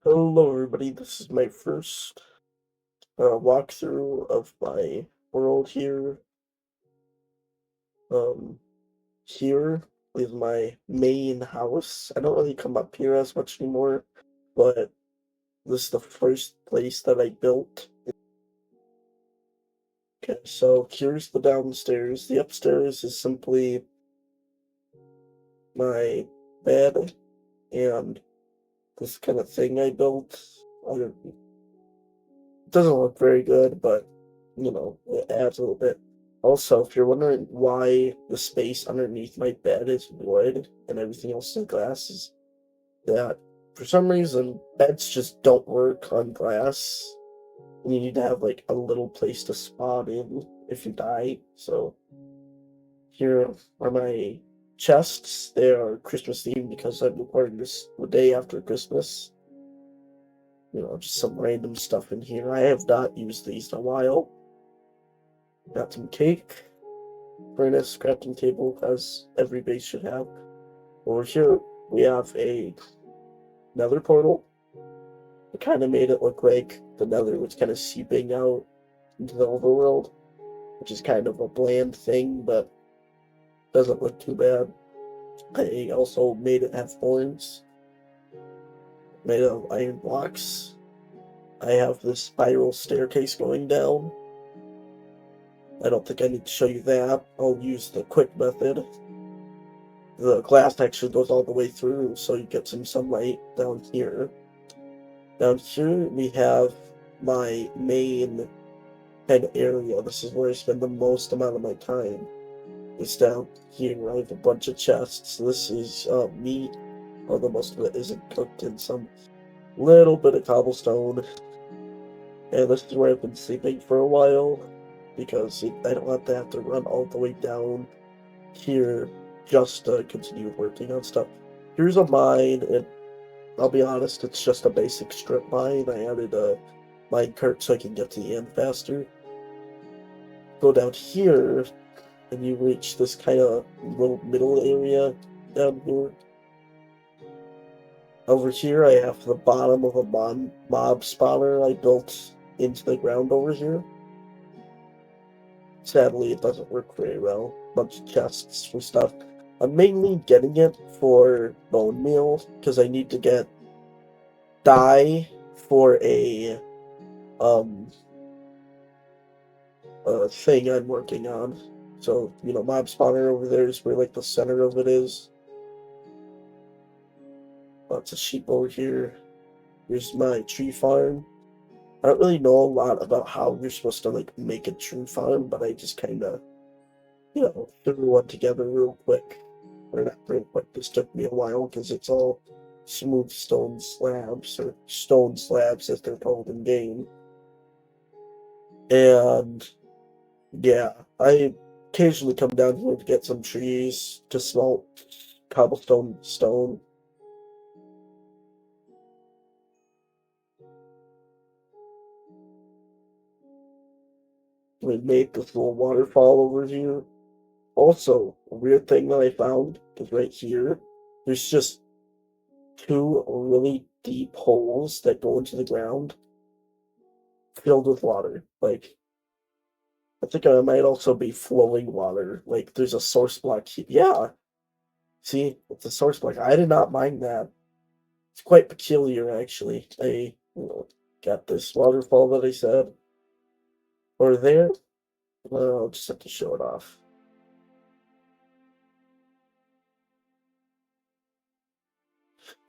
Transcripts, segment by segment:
Hello, everybody. This is my first walkthrough of my world here. Um, Here is my main house. I don't really come up here as much anymore, but this is the first place that I built. Okay, so here's the downstairs. The upstairs is simply my bed and this kind of thing I built. It doesn't look very good, but it adds a little bit. Also, if you're wondering why the space underneath my bed is wood and everything else is glass, is that for some reason beds just don't work on glass. And you need to have like a little place to spawn in if you die. So here are my chests. They are Christmas themed because I'm recording this the day after Christmas. Just some random stuff in here. I have not used these in a while. Got some cake. Furnace, crafting table, as every base should have. Over here, we have a nether portal. It kind of made it look like the nether was kind of seeping out into the overworld, which is kind of a bland thing, but doesn't look too bad. I also made it have thorns, made of iron blocks. I have this spiral staircase going down. I don't think I need to show you that. I'll use the quick method. The glass actually goes all the way through, so you get some sunlight down here. Down here, we have my main kind of area. This is where I spend the most amount of my time. It's down here. I have a bunch of chests. This is meat, although most of it isn't cooked in some little bit of cobblestone. And this is where I've been sleeping for a while, because I don't want to have to run all the way down here just to continue working on stuff. Here's a mine, and I'll be honest, it's just a basic strip mine. I added a minecart so I can get to the end faster. Go down here, and you reach this kind of little middle area down here. Over here, I have the bottom of a mob spawner I built into the ground over here. Sadly, it doesn't work very well. Bunch of chests for stuff. I'm mainly getting it for bone meal, because I need to get dye for um a thing I'm working on. So, mob spawner over there is where like the center of it is. Lots of sheep over here. Here's my tree farm. I don't really know a lot about how you're supposed to like make a tree farm, but I just kinda, threw one together real quick. Or not real quick, this took me a while because it's all smooth stone slabs, or stone slabs as they're called in game. And yeah, I occasionally come down here to get some trees to smelt cobblestone stone. We made this little waterfall over here. Also, a weird thing that I found is right here, there's just two really deep holes that go into the ground filled with water. Like, I think it might also be flowing water. Like, there's a source block here. Yeah, see, it's a source block. I did not mind that. It's quite peculiar, actually. I got this waterfall that I said. Or there. Well, I'll just have to show it off.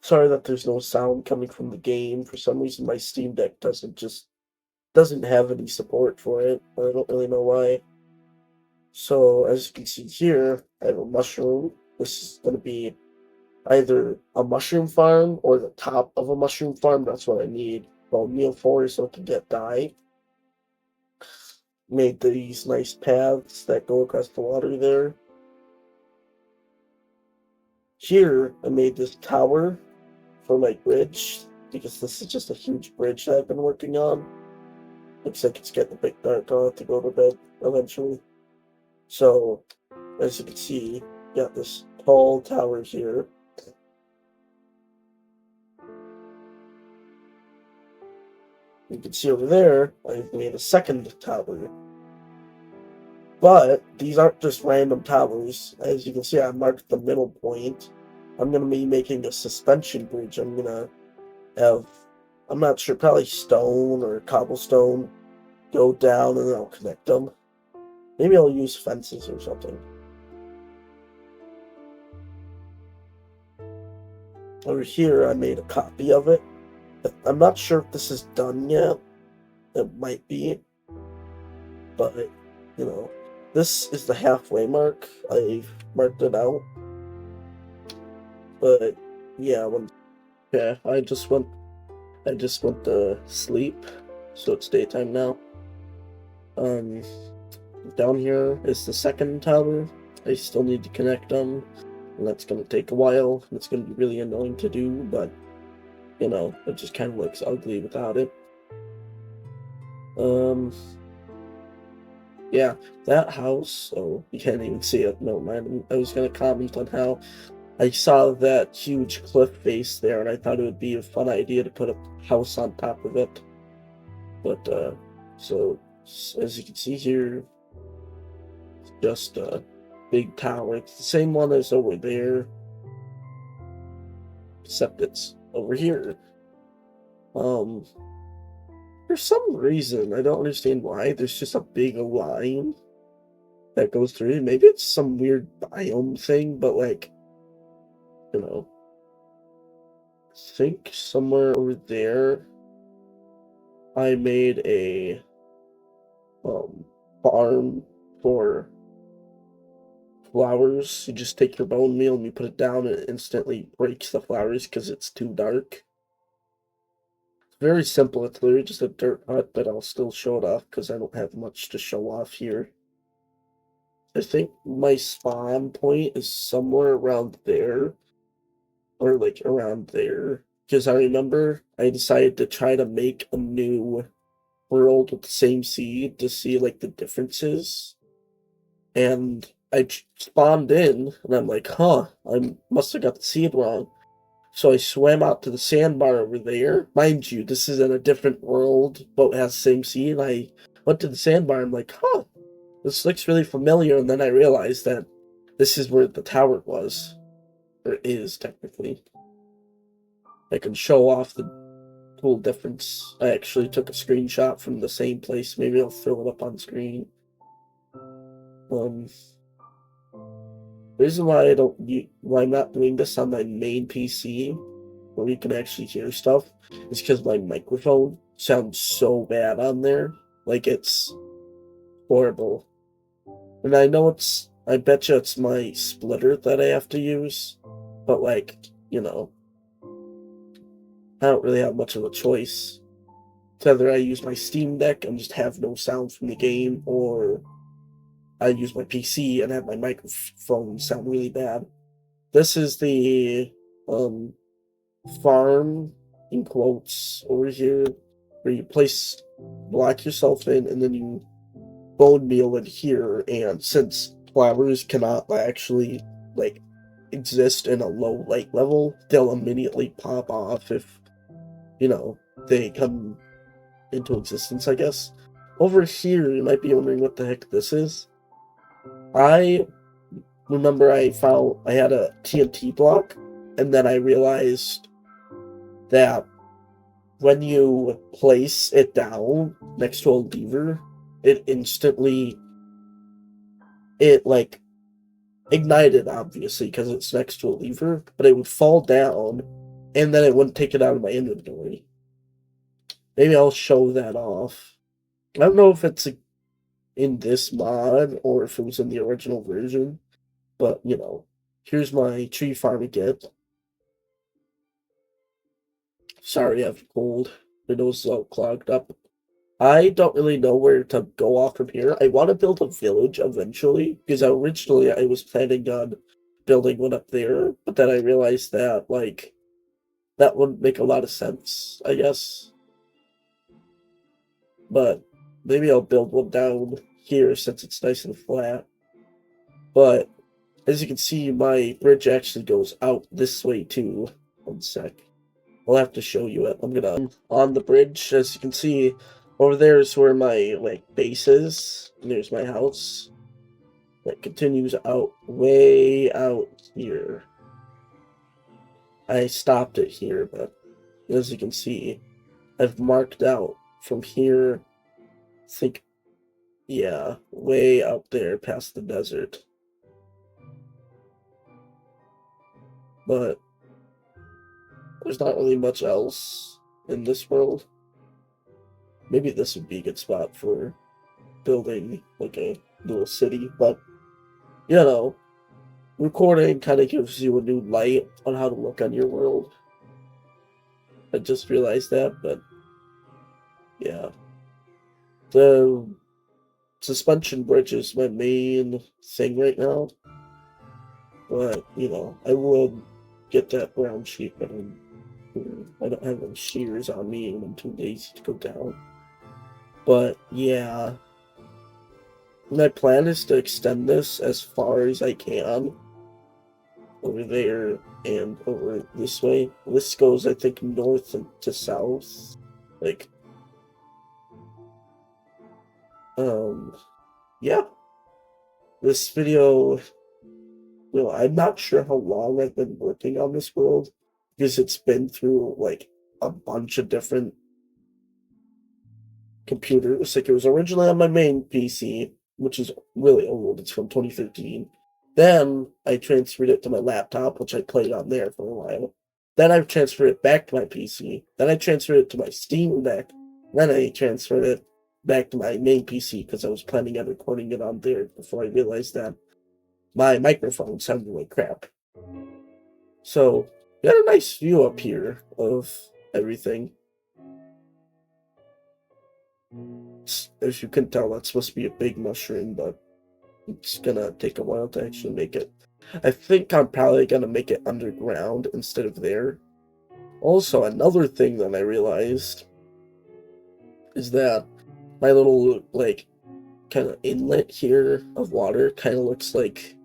Sorry that there's no sound coming from the game. For some reason, my Steam Deck doesn't have any support for it. I don't really know why. So, as you can see here, I have a mushroom. This is going to be either a mushroom farm or the top of a mushroom farm. That's what I need. Well, meal for so I can get dye. Made these nice paths that go across the water there. Here, I made this tower for my bridge, because this is just a huge bridge that I've been working on. Looks like it's getting a bit dark. I'll have to go to bed eventually. So, as you can see, got this tall tower here. You can see over there, I've made a second tower. But these aren't just random towers. As you can see, I marked the middle point. I'm going to be making a suspension bridge. I'm going to have, I'm not sure, probably stone or cobblestone go down and then I'll connect them. Maybe I'll use fences or something. Over here, I made a copy of it. I'm not sure if this is done yet. It might be. But, you know, this is the halfway mark. I've marked it out. But, yeah, yeah, I just went to sleep. So it's daytime now. Down here is the second tower. I still need to connect them. And that's going to take a while. It's going to be really annoying to do, but, you know, it just kind of looks ugly without it. Yeah, that house, oh, you can't even see it, no mind. I was going to comment on how I saw that huge cliff face there, and I thought it would be a fun idea to put a house on top of it. But, so, as you can see here, it's just a big tower. It's the same one as over there, except it's over here. For some reason, I don't understand why, there's just a big line that goes through. Maybe it's some weird biome thing, but like, you know, I think somewhere over there, I made a farm for flowers. You just take your bone meal and you put it down, and it instantly breaks the flowers because it's too dark. Very simple. It's literally just a dirt hut, but I'll still show it off because I don't have much to show off here. I think my spawn point is somewhere around there, or like around there, because I remember I decided to try to make a new world with the same seed to see like the differences, and I spawned in, and I'm like, huh, I must have got the seed wrong. So I swam out to the sandbar over there. Mind you, this is in a different world, but it has the same seed. I went to the sandbar, I'm like, huh, this looks really familiar, and then I realized that this is where the tower was. Or is, technically. I can show off the cool difference. I actually took a screenshot from the same place. Maybe I'll throw it up on screen. The reason why why I'm not doing this on my main PC, where you can actually hear stuff, is because my microphone sounds so bad on there. Like, it's horrible. And I know I bet you it's my splitter that I have to use, but like, you know, I don't really have much of a choice. It's either I use my Steam Deck and just have no sound from the game, or I use my PC and have my microphone sound really bad. This is the farm, in quotes, over here, where you block yourself in, and then you bone meal in here, and since flowers cannot actually, like, exist in a low light level, they'll immediately pop off if, you know, they come into existence, I guess. Over here, you might be wondering what the heck this is. I remember I had a TNT block, and then I realized that when you place it down next to a lever, it like ignited, obviously, because it's next to a lever, but it would fall down, and then it wouldn't take it out of my inventory. Maybe I'll show that off. I don't know if it's in this mod or if it was in the original version, but, you know, here's my tree farm again. Sorry, I have a cold. My nose is all clogged up. I don't really know where to go off from here. I want to build a village eventually, because originally I was planning on building one up there, but then I realized that, like, that wouldn't make a lot of sense, I guess. But maybe I'll build one down here since it's nice and flat. But as you can see, my bridge actually goes out this way too. One sec. I'll have to show you it. I'm gonna on the bridge, as you can see, over there is where my like base is. And there's my house. That continues out way out here. I stopped it here, but as you can see, I've marked out from here, I think, yeah, way out there past the desert. But there's not really much else in this world. Maybe this would be a good spot for building like a little city, but you know, recording kind of gives you a new light on how to look on your world. I just realized that, but yeah. The suspension bridge is my main thing right now, but you know, I would get that brown sheep, but I don't have any shears on me and I'm too lazy to go down. But yeah, my plan is to extend this as far as I can over there and over this way. This goes, I think, north and to south. Like, yeah. This video, I'm not sure how long I've been working on this world because it's been through like a bunch of different computers. Like, it was originally on my main PC, which is really old. It's from 2013. Then I transferred it to my laptop, which I played on there for a while. Then I transferred it back to my PC. Then I transferred it to my Steam Deck. Then I transferred it back to my main PC because I was planning on recording it on there before I realized that my microphone sounded like crap. So, we got a nice view up here of everything. As you can tell, that's supposed to be a big mushroom, but it's gonna take a while to actually make it. I think I'm probably gonna make it underground instead of there. Also, another thing that I realized is that my little, like, kind of inlet here of water kind of looks like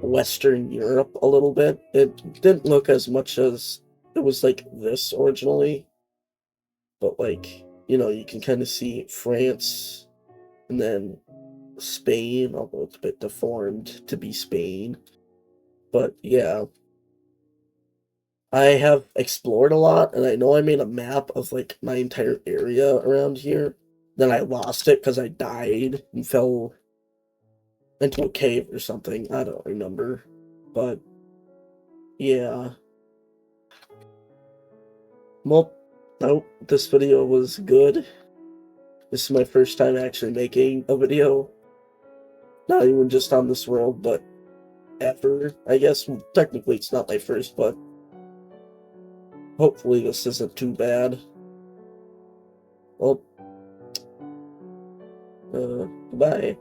Western Europe a little bit. It didn't look as much as it was like this originally, but like, you can kind of see France and then Spain, although it's a bit deformed to be Spain. But yeah, I have explored a lot, and I know I made a map of like my entire area around here. Then I lost it because I died and fell into a cave or something. I don't remember. But yeah. Well, nope, this video was good. This is my first time actually making a video. Not even just on this world, but ever, I guess. Technically, it's not my first, but hopefully this isn't too bad. Well, goodbye.